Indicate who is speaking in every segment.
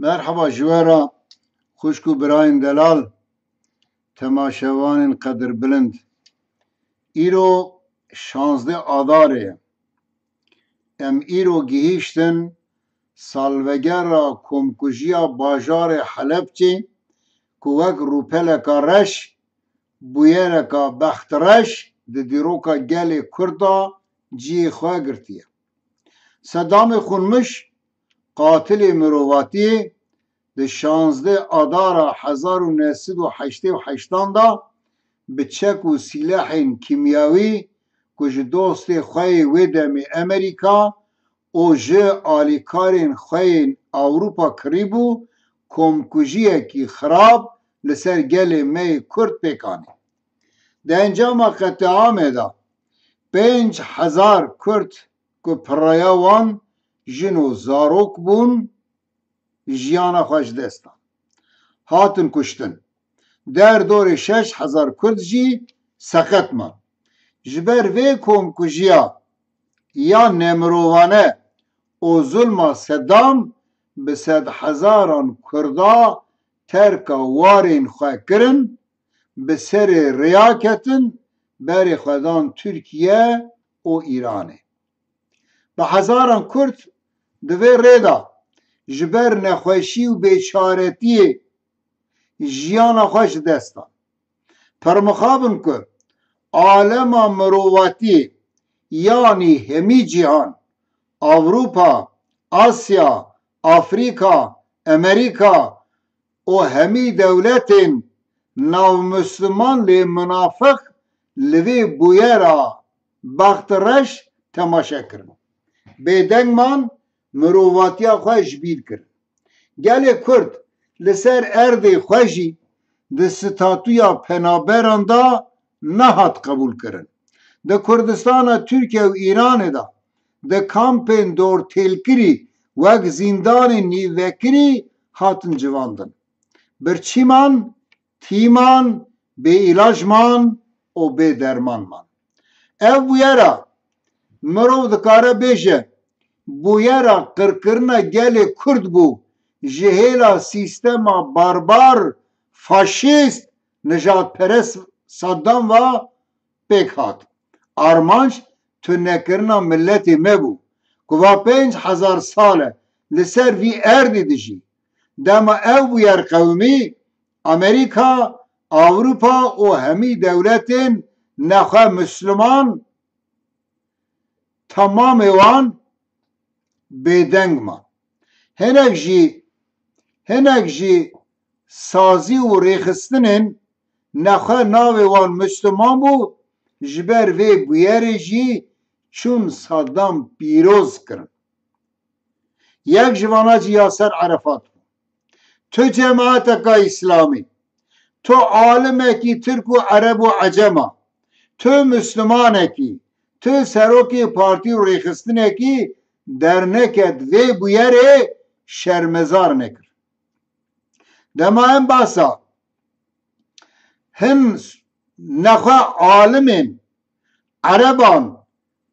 Speaker 1: Merhaba jüvera, Xuşku Birayên Delal, temaşevanên qedirbilind. Îro 16 Adarê ye. Em îro gihîştin salvegera komkujiya bajarê Helepçê ku wek rûpeleka reş, bûyereka bextreş di dîroka gelê Kurd da ciyê xwe girtiye. Sedamê xunmiş qatilê mirovatiyê di 16 Adara 1988 da bi çek û silahên kîmyawî ku ji dostê xwe wê demê Amerîka û ji alîkarên xwe yên Ewropa kirîbû, komkujiyekî xirab li ser gelê me yê Kurd pêkanî. Di encama qetiamê da 5000 Kurd ku piraya wan jin û zarok bûn, jiyana xwe ji dest dan. Hatin kuştin. Derdorê 6000 Kurd jî seqet man. Ji ber vê komkujiya ya nemirovane û zulma Sedam bi sed hezaran Kurda terka warên xwe kirin, bi serê rêya ketin, berê xwe dan Tirkiye û Îranê. Bi hezaran Kurd di vê rê da ji ber nexweşî û bêçaretiyê jiyana xwe ji dest dan. Permixabin ku alema mirovatiyê yanî hemî cîhan, Avrupa, Asya, Afrika, Amerîka û hemî dewletên navmüsliman lê minafix li vê bûyera bextreş temaşe kirin. Bêdeng man mirovatiya xwe ji bîr kirin. Gelê Kurd li ser erdê xwe jî di statûya penaberan da nehat qebûl kirin. Di Kurdistana Tirkiye û Îranê da di kampên dortêlkirî wek zindanên nîvekirî hatin civandin. Birçîman, tîman, bêîlaj man û bêderman man. Ev bûyera mirov dikare bêje bûyera qirkirina gelê Kurd bû ji hêla sîstema barbar, faşîst, nijadperest Saddam ve pêk hat. Armanc tunekirina milletê me bû ku va 5000 sal e li ser vî erdê dijî. Dema ev bûyer qewmî Amerîka, Avrupa û hemî dewletên nexwe Müslüman tamamê wan bêdeng man. Hinek jî sazî û rêxistinên nexwe navê wan Müslüman bû, ji ber vê bûyerê jî çûn Saddam pîroz kirin. Yek ji vana jî Yaser Erefat bû. Tu cemaeteka İslamî, tu alimekî Tirk û Ereb û Ecema, tu Müslümanekî, tu serokê partî û rêxistinekî derneket vê bûyerê şermezar nekir. Dema em basa hin nexwe alimên Ereban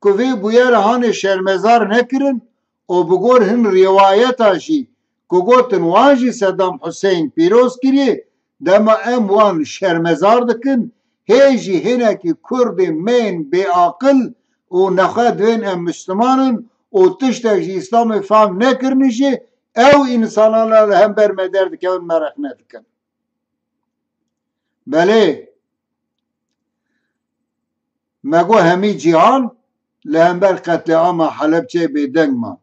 Speaker 1: ku vê bûyera hanê şermezar nekirin û bi gor hin rîwayeta jî ku gotin wan jî Saddam Hüseyin pîroz kiriye, dema em wan şermezar dikin, hê jî hinekî Kurdên me yên bêaqil û nexwe divên em Müslümanin û tiştek jî İslamê fehm nekirinî jî ew însanan li hember me derdikevin me rexne dikin. Belê me got hemî cîhan li hember qetleama Helepçê bêdeng man.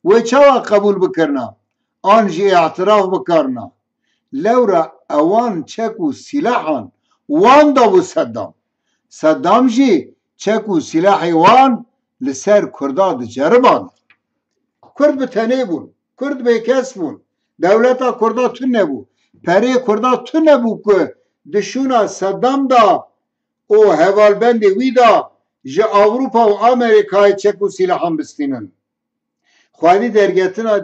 Speaker 1: Wê çawa qebûl bikirina? An jî îtiraf bikarina. Lewra ewan çek û silahan wan dabû Saddam. Saddam jî çek û silahê wan li ser Kurda diceriban. Kurd bi tenê bûn, Kurd bêkes bûn, dewleta Kurda tune nebû, perê Kurda tune nebû ku dişûna Saddam da û hevalbendê wî da ji Avrupa û Amerîkayê çek û silahan bistînin. Xwedî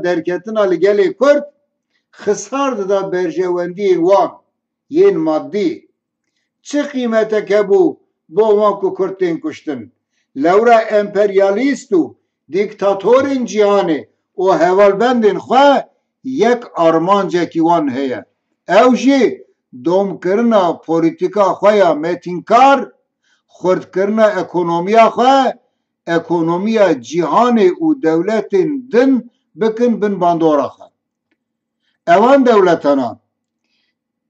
Speaker 1: derketina li gelê Kurd xisar dida berjewendiyên wan yên maddî. Çi qîmetek hebû bo wan ku Kurd tên kuştin? Lewra emperyalîst û dîktatorên cîhanê û hevalbendên xwe yek armancekî wan heye. Ew jî domkirina polîtîka xwe ya metînkar, xurtkirina ekonomiya xwe, ekonomiya cîhanê û dewletên din bikin bin bandora xwe. Evan dewletenan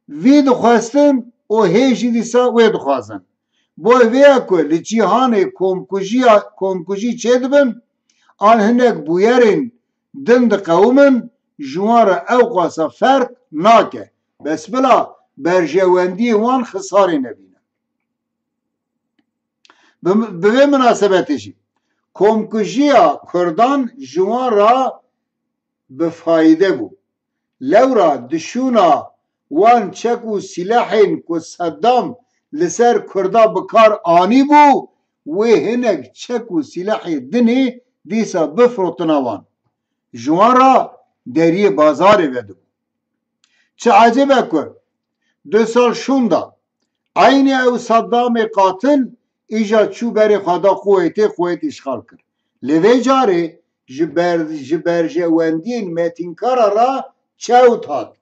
Speaker 1: vî dixwestin û hê jî dîsa wê dixwazin. Bo vê ye ku li cîhanê komkujî çê dibin, an hinek bûyerên din diqewmin, ji wan re ew qasa ferq nake. Besbila berjewendiyê wan xisarê nebîne. Bi vê münasebetê jî komkujiya Kurdan ji wan re bifayde bû. Lewra dişûna wan çek û silahên ku Seddam li ser Kurda bi kar anî bû, wê hinek çek û silahê dinê dîsa bifrotina wan. Ji wan re deriyê bazarê vedibû. Çi ecêb e ku 2 sal şûnda aynê ew Seddamê qatil îja çû berê xwe da Kuweytê, Kuweyt îşgal kir. Li vê carê ji berjewendiyên metînkara re çewt hat.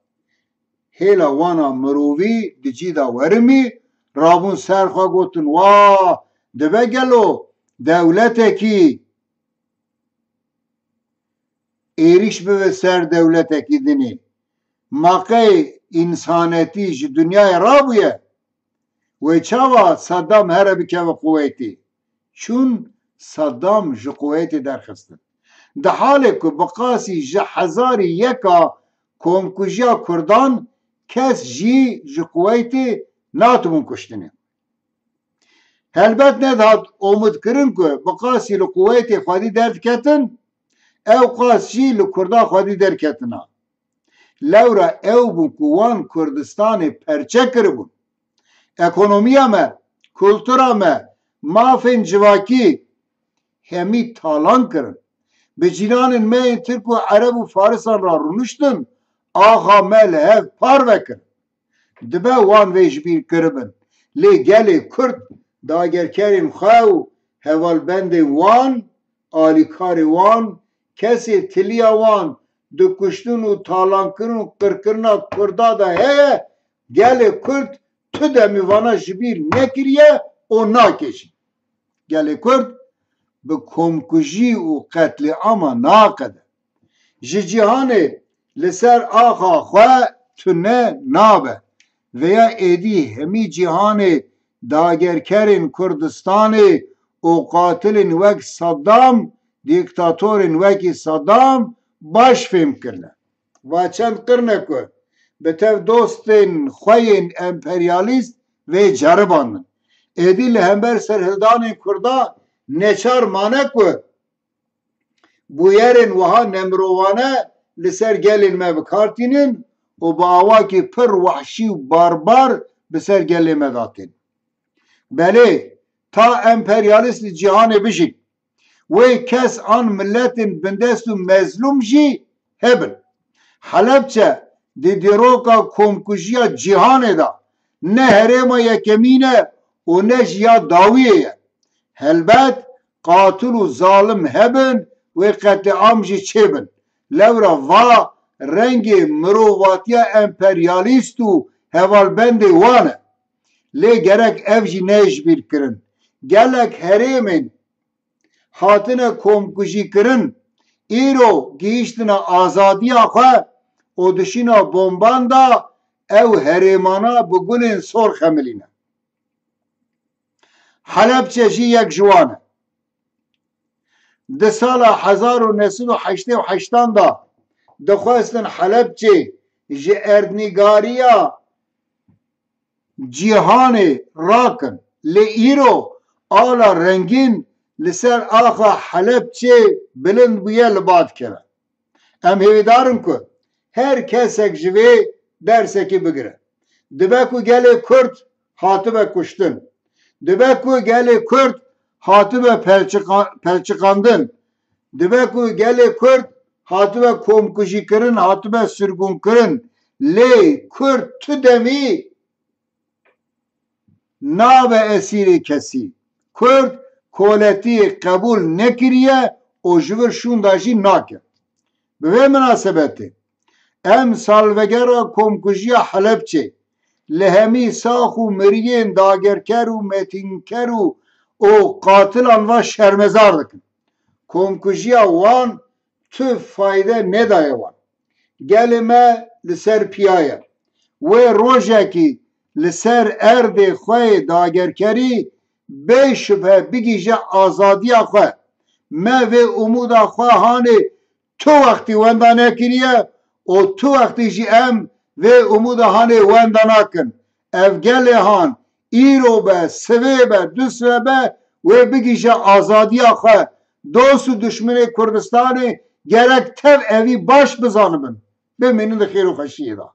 Speaker 1: Hêla wana mirovî di cî da werimî rabûn ser xwe gotin wa dibe gelo dewletekî êriş bibe ser dewletekî dinê. Maqey însanetî ji dunyayê rabûye. Wê çawa Seddam here bikeve Kuweytê? Çûn Seddam ji Kuweytê derxistin. Di halê ku bi qasî ji hezarî yeka komkujiya Kurdan kes jî ji Kuweytê natibûn kuştinê. Helbet nedhat omidkirin ku bi qasî li Kuweytê xwedî derdiketin, ew qas jî li Kurda xwedî derketina. Lewra ew bû ku wan Kurdistanê perçe kiribûn. Ekonomiya me, kultura me, mafên civakî hemî talan kirin. Bi cîranên me yên Tirk û Ereb û Farisan ra rûniştin, axa me li hev par vekir. Dibe wan vê ji bîr kiribin. Lê gelê Kurd dagerkerên xwe û hevalbendên wan, alîkarê wan, kesê tiliya wan dikuştin û talankirin û qirkirina Kurda da heye, gelê Kurd tu demî vana ji bîr nekiriye û nakeşî. Gelê Kurd bi komkujî û qetlîama naqede. Ji cîhanê li ser axa xwe tune nabe. Veya êdî hemî cîhanê dagerkerên Kurdistanê û qatilên wek Seddam, dîktatorên wekî Seddam baş fêm kirine. Va çend qirne ku bi tev dostên xwe yên emperyalîst vê ceribandin. Êdî li hember serhildanên Kurda neçar mane ku bûyerên wiha nemirovane li ser gelên me bikartînin û bi awakî pir wehşî û barbar bi ser gelê me datin. Belê ta emperyalîst li cîhanê bijîn, wê kes an milletên bindest û mezlûm jî hebin. Helepçe di dîroka komkujiya cîhanê da ne herêma yekemîn e û ne jî ya dawiyê ye. Helbet qatil û zalim hebin wê qetleam jî çêbin. Lewra va rengê mirovatiya emperyalîst û hevalbendê wan e. Lê gerek ev jî ne ji bîr kirin. Gelek herêmên hatine komkujîkirin îro gihîştina azadiya xwe û dişîna bomban da ew herêmana bi gulên sor xemilîne. Helepçe jî yek ji wan e. Di sala 1988 da dixwestin Helepçê ji erdnîgariya cîhanê rakin. Lê îro ala rengîn li ser axa Helepçê bilind bûye li ba dikeve. Em hêvîdarin ku her kesek ji vê dersekê bigire. Dibe ku gelê Kurd hatibe kuştin. Dibe ku gelê Kurd hatibe pelçikandin. Dibe ku gelê Kurd hatibe komkujîkirin, hatibe sürgûnkirin. Lê Kurd tu demî nabe esîrê kesî. Kurd koletiyê qebûl nekiriye û ji vir şûnda jî nake. Bi vê münasebetê ام سالوگرا کمکجی حلبچه لهمی ساخ و مریین داگرکر و متینکر و قاتلان و شرمزار دکن کمکجی وان تو فایده ندایه وان گل ما لسر پیایه و روژه کی لسر ارد خواه داگرکری بی شبه بگیجه آزادی خواه ما و امود خواه هانه تو وقتی وندانه کریه و تو وقتی جی ام و امود هانه وندانا کن اف گل هان ایرو به سوه به دوسوه به و بگیجه آزادی خواه دوست و دشمن کردستان گرک تب اوی باش بزانمن بمینین ده خیر و خشیه ده